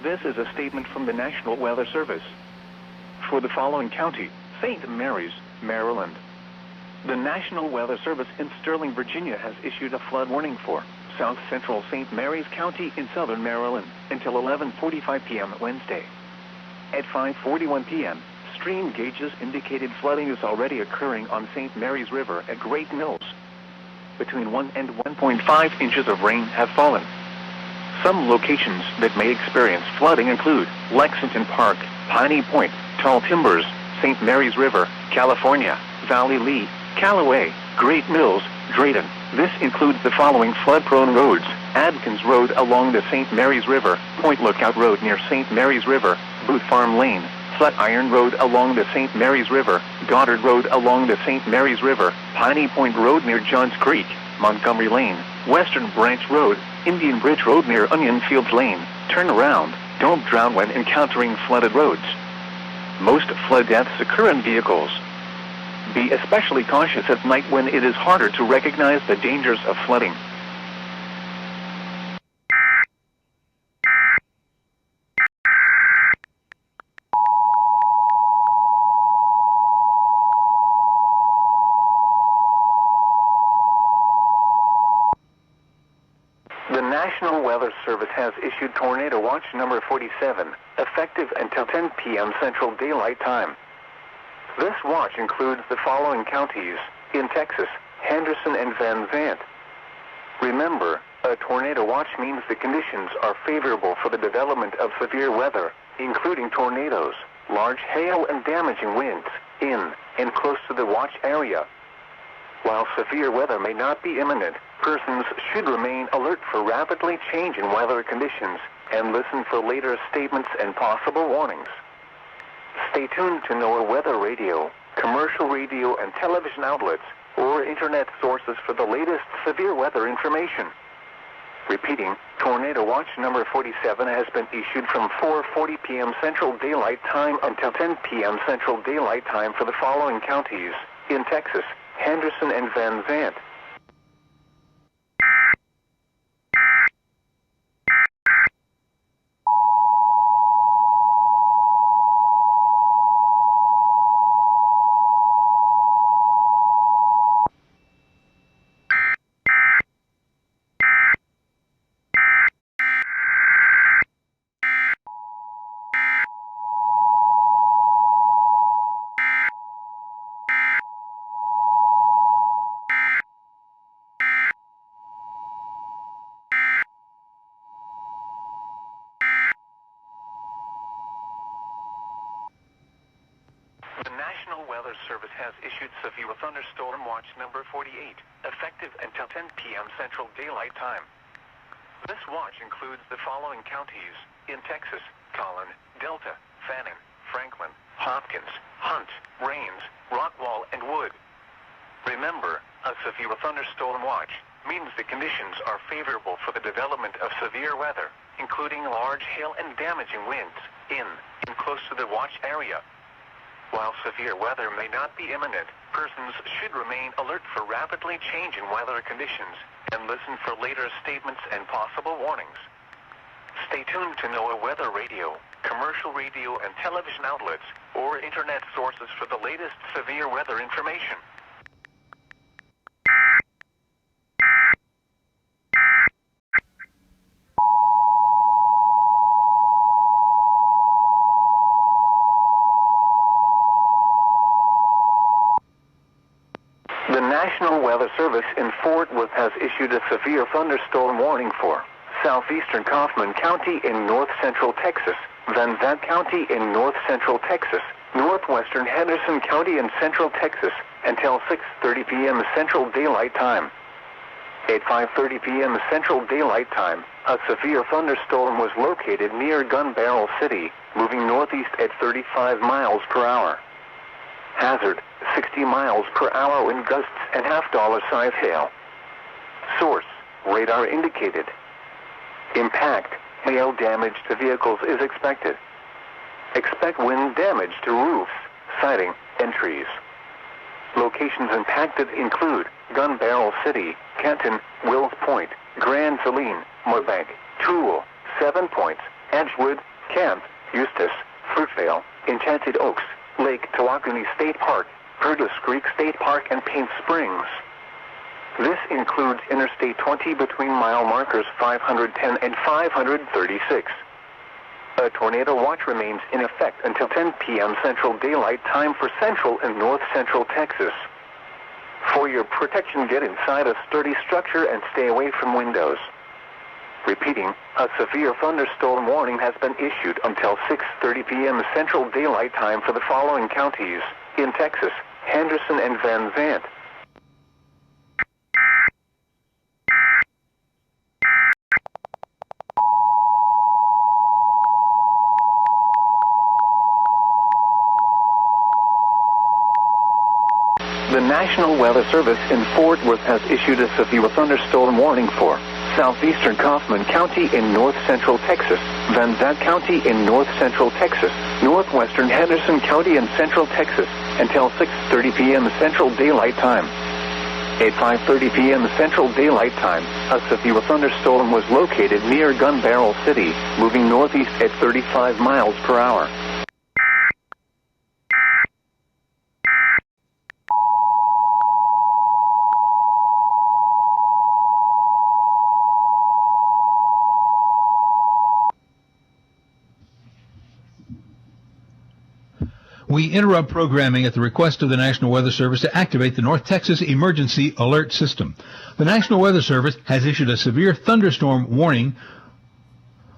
This is a statement from the National Weather Service. For the following county, St. Mary's, Maryland. The National Weather Service in Sterling, Virginia has issued a flood warning for South Central St. Mary's County in southern Maryland until 11:45 p.m. Wednesday. At 5:41 p.m., stream gauges indicated flooding is already occurring on St. Mary's River at Great Mills. Between 1 and 1.5 inches of rain have fallen. Some locations that may experience flooding include Lexington Park, Piney Point, Tall Timbers, St. Mary's River, California, Valley Lee, Callaway, Great Mills, Drayton. This includes the following flood-prone roads: Adkins Road along the St. Mary's River, Point Lookout Road near St. Mary's River, Booth Farm Lane, Flatiron Road along the St. Mary's River, Goddard Road along the St. Mary's River, Piney Point Road near Johns Creek, Montgomery Lane, Western Branch Road, Indian Bridge Road near Onion Fields Lane. Turn around. Don't drown when encountering flooded roads. Most flood deaths occur in vehicles. Be especially cautious at night when it is harder to recognize the dangers of flooding. The National Weather Service has issued Tornado Watch number 47, effective until 10 p.m. Central Daylight Time. This watch includes the following counties in Texas: Henderson and Van Zandt. Remember, a tornado watch means the conditions are favorable for the development of severe weather, including tornadoes, large hail and damaging winds, in and close to the watch area. While severe weather may not be imminent, persons should remain alert for rapidly changing weather conditions and listen for later statements and possible warnings. Stay tuned to NOAA weather radio, commercial radio and television outlets, or internet sources for the latest severe weather information. Repeating, Tornado Watch number 47 has been issued from 4:40 p.m. Central Daylight Time until 10 p.m. Central Daylight Time for the following counties in Texas: Henderson and Van Zandt. The National Weather Service has issued Severe Thunderstorm Watch number 48, effective until 10 p.m. Central Daylight Time. This watch includes the following counties in Texas: Collin, Delta, Fannin, Franklin, Hopkins, Hunt, Rains, Rockwall, and Wood. Remember, a severe thunderstorm watch means the conditions are favorable for the development of severe weather, including large hail and damaging winds, in and close to the watch area. While severe weather may not be imminent, persons should remain alert for rapidly changing weather conditions and listen for later statements and possible warnings. Stay tuned to NOAA weather radio, commercial radio and television outlets, or internet sources for the latest severe weather information. The National Weather Service in Fort Worth has issued a severe thunderstorm warning for southeastern Kaufman County in north central Texas, Van Zandt County in north central Texas, northwestern Henderson County in central Texas until 6:30 p.m. Central Daylight Time. At 5:30 p.m. Central Daylight Time, a severe thunderstorm was located near Gun Barrel City, moving northeast at 35 miles per hour. Hazard: 60 miles per hour wind gusts and half-dollar size hail. Source: radar indicated. Impact: hail damage to vehicles is expected. Expect wind damage to roofs, siding, and trees. Locations impacted include Gun Barrel City, Kenton, Wills Point, Grand Saline, Moorbank, Toole, 7 Points, Edgewood, Kent, Eustis, Fruitvale, Enchanted Oaks, Lake Tawakoni State Park, Curtis Creek State Park, and Paint Springs. This includes Interstate 20 between mile markers 510 and 536. A tornado watch remains in effect until 10 p.m. Central Daylight Time for Central and North Central Texas. For your protection, get inside a sturdy structure and stay away from windows. Repeating, a severe thunderstorm warning has been issued until 6:30 p.m. Central Daylight Time for the following counties in Texas: Henderson and Van Zandt. The National Weather Service in Fort Worth has issued a severe thunderstorm warning for southeastern Kaufman County in north central Texas, Van Zandt County in north central Texas, northwestern Henderson County in central Texas until 6:30 p.m. Central Daylight Time. At 5:30 p.m. Central Daylight Time, a severe thunderstorm was located near Gun Barrel City, moving northeast at 35 miles per hour. We interrupt programming at the request of the National Weather Service to activate the North Texas Emergency Alert System. The National Weather Service has issued a severe thunderstorm warning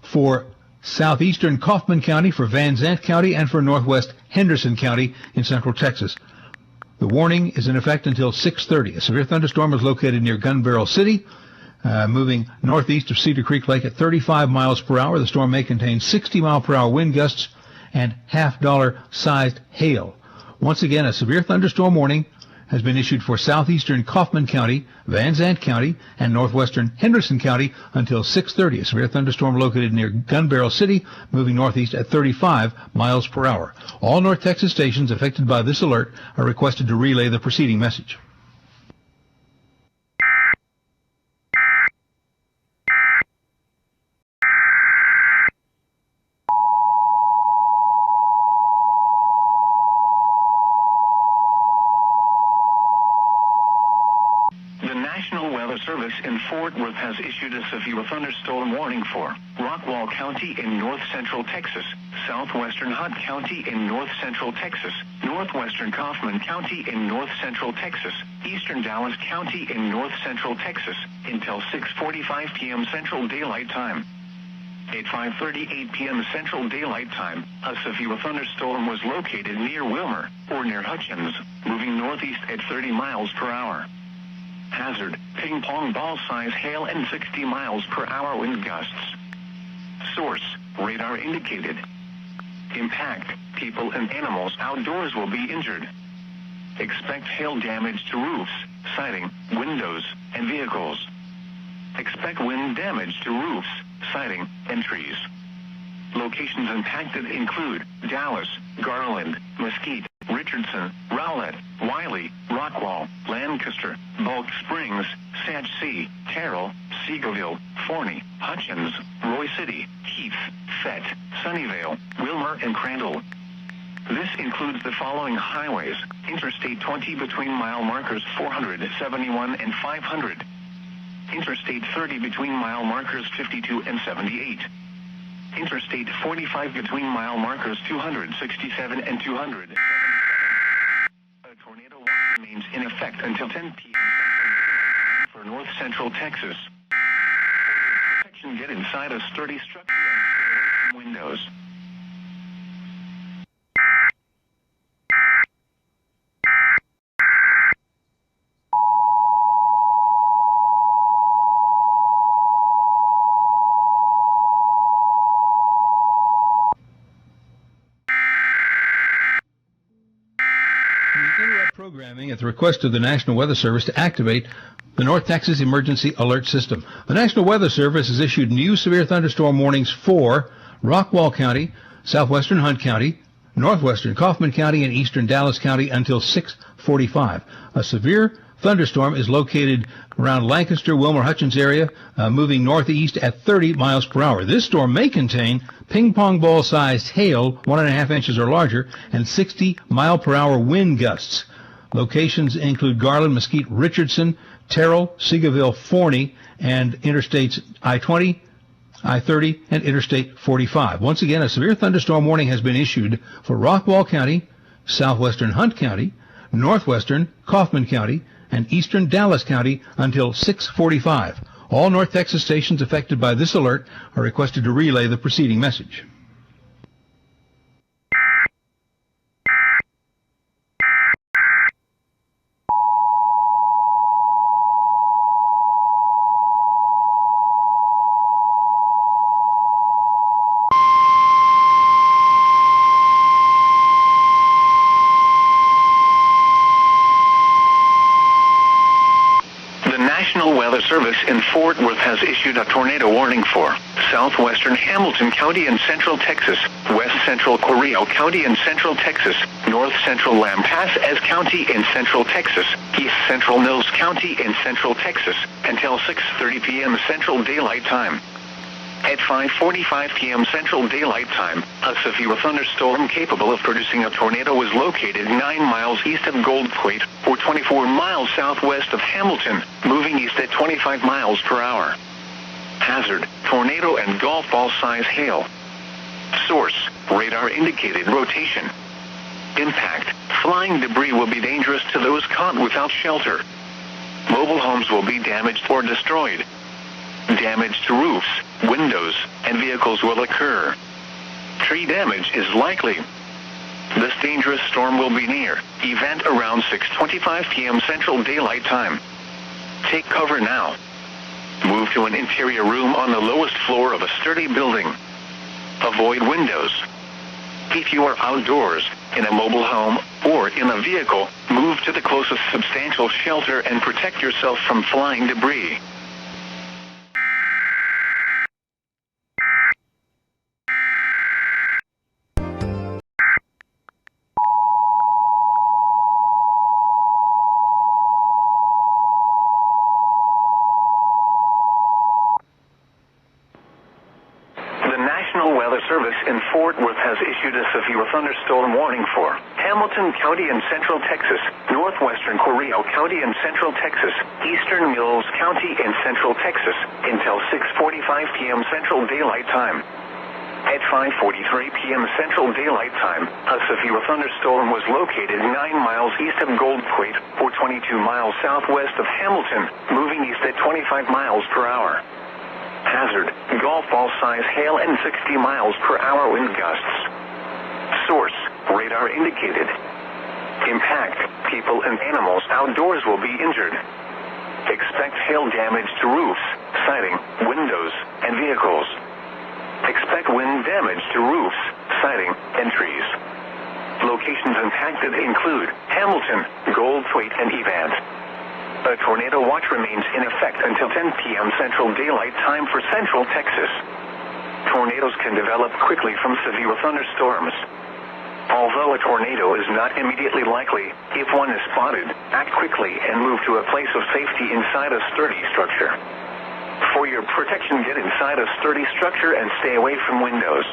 for southeastern Kaufman County, for Van Zandt County, and for northwest Henderson County in central Texas. The warning is in effect until 6:30. A severe thunderstorm is located near Gun Barrel City, moving northeast of Cedar Creek Lake at 35 miles per hour. The storm may contain 60-mile-per-hour wind gusts and half-dollar-sized hail. Once again, a severe thunderstorm warning has been issued for southeastern Kaufman County, Van Zandt County, and northwestern Henderson County until 6:30. A severe thunderstorm located near Gun Barrel City, moving northeast at 35 miles per hour. All North Texas stations affected by this alert are requested to relay the preceding message. Service in Fort Worth has issued a severe thunderstorm warning for Rockwall County in north central Texas, southwestern Hunt County in north central Texas, northwestern Kaufman County in north central Texas, eastern Dallas County in north central Texas until 6:45 p.m. Central Daylight Time. At 5:38 p.m. Central Daylight Time, a severe thunderstorm was located near Wilmer, or near Hutchins, moving northeast at 30 miles per hour. Hazard, ping-pong ball-size hail and 60 miles per hour wind gusts. Source, radar indicated. Impact, people and animals outdoors will be injured. Expect hail damage to roofs, siding, windows, and vehicles. Expect wind damage to roofs, siding, and trees. Locations impacted include Dallas, Garland, Mesquite, Richardson, Rowlett, Wiley, Rockwall, Lancaster, Bulk Springs, Sag C, Terrell, Seagoville, Forney, Hutchins, Roy City, Heath, Fett, Sunnyvale, Wilmer, and Crandall. This includes the following highways: Interstate 20 between mile markers 471 and 500. Interstate 30 between mile markers 52 and 78. Interstate 45 between mile markers 267 and 200. A tornado watch remains in effect until 10 p.m. for north central Texas. For your protection, get inside a sturdy structure and stay away from windows. Programming at the request of the National Weather Service to activate the North Texas Emergency Alert System. The National Weather Service has issued new severe thunderstorm warnings for Rockwall County, southwestern Hunt County, northwestern Kaufman County, and eastern Dallas County until 6:45. A severe thunderstorm is located around Lancaster, Wilmer-Hutchins area, moving northeast at 30 miles per hour. This storm may contain ping-pong ball-sized hail, 1.5 inches or larger, and 60-mile-per-hour wind gusts. Locations include Garland, Mesquite, Richardson, Terrell, Seagoville, Forney, and Interstates I-20, I-30, and Interstate 45. Once again, a severe thunderstorm warning has been issued for Rockwall County, southwestern Hunt County, northwestern Kaufman County, and eastern Dallas County until 6:45. All North Texas stations affected by this alert are requested to relay the preceding message. National Weather Service in Fort Worth has issued a tornado warning for southwestern Hamilton County in central Texas, west central Correo County in central Texas, north central Lampasas County in central Texas, east central Mills County in central Texas, until 6:30 p.m. Central Daylight Time. At 5:45 p.m. Central Daylight Time, a severe thunderstorm capable of producing a tornado was located 9 miles east of Gold Point, or 24 miles southwest of Hamilton, moving east at 25 miles per hour. Hazard: tornado and golf ball size hail. Source: radar indicated rotation. Impact: flying debris will be dangerous to those caught without shelter. Mobile homes will be damaged or destroyed. Damage to roofs, windows, and vehicles will occur. Tree damage is likely. This dangerous storm will be near. Event around 6:25 p.m. Central Daylight Time. Take cover now. Move to an interior room on the lowest floor of a sturdy building. Avoid windows. If you are outdoors, in a mobile home, or in a vehicle, move to the closest substantial shelter and protect yourself from flying debris. National Weather Service in Fort Worth has issued a severe thunderstorm warning for Hamilton County in central Texas, northwestern Correo County in central Texas, eastern Mills County in central Texas, until 6:45 p.m. Central Daylight Time. At 5:43 p.m. Central Daylight Time, a severe thunderstorm was located 9 miles east of Gold Point, or 22 miles southwest of Hamilton, moving east at 25 miles per hour. Hazard: golf ball size hail and 60 miles per hour wind gusts. Source: radar indicated. Impact: people and animals outdoors will be injured. Expect hail damage to roofs, siding, windows, and vehicles. Expect wind damage to roofs, siding, and trees. Locations impacted include Hamilton, Gold Point, and Evans. A tornado watch remains in effect until 10 p.m. Central Daylight Time for Central Texas. Tornadoes can develop quickly from severe thunderstorms. Although a tornado is not immediately likely, if one is spotted, act quickly and move to a place of safety inside a sturdy structure. For your protection, get inside a sturdy structure and stay away from windows.